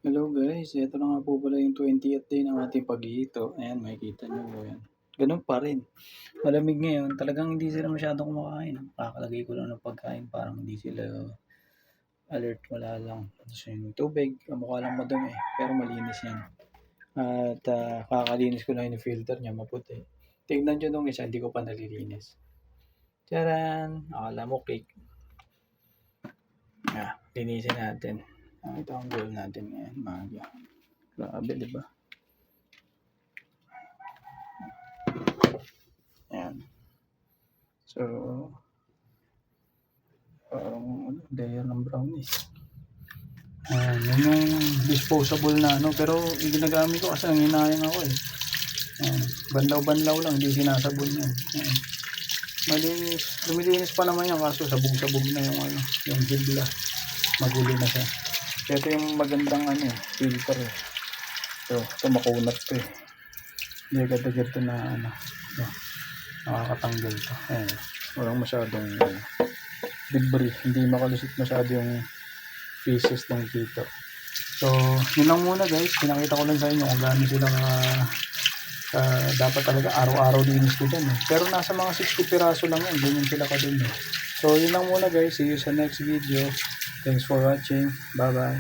Hello guys, ito na nga po pala yung 20th day ng ating paghihito. Ayan, makikita nyo po yan. Ganun pa rin. Malamig ngayon, talagang hindi sila masyadong kumakain. Kakalagay ko lang ng pagkain, parang hindi sila alert, wala lang. Tapos yung tubig, mukha lang madumi, pero malinis yan. At kakalinis ko lang yung filter niya, maputi. Tignan nyo nung isa, hindi ko pa nalilinis. Tcharan! Akala mo cake. Linisin natin. Ito ang goal natin ngayon, maga. Grabe, di ba? Ayan. So, parang layer ng brownies. Ayan, yun yung disposable na pero ginagamit ko kasi nanginayang ako eh. Ayan, banlaw-banlaw lang, hindi sinasabon yan. Ayan. Malinis, lumilinis pa naman yan kaso sabog-sabog na yung hibla. Magulo na siya. Kaya ito yung magandang filter eh. Ito makunat to eh. Hindi agad-agad to na nakakatanggal to. Ayan. Walang masyadong debris. Hindi makalusot masyado yung pieces ng dito. So, yun lang muna guys. Pinakita ko lang sa inyo kung gaano sila dapat talaga araw-araw linis ko dyan eh. Pero nasa mga 60 piraso lang yan. Ganyan sila ka dun eh. So, yun lang muna guys. See you sa next video. Thanks for watching. Bye-bye.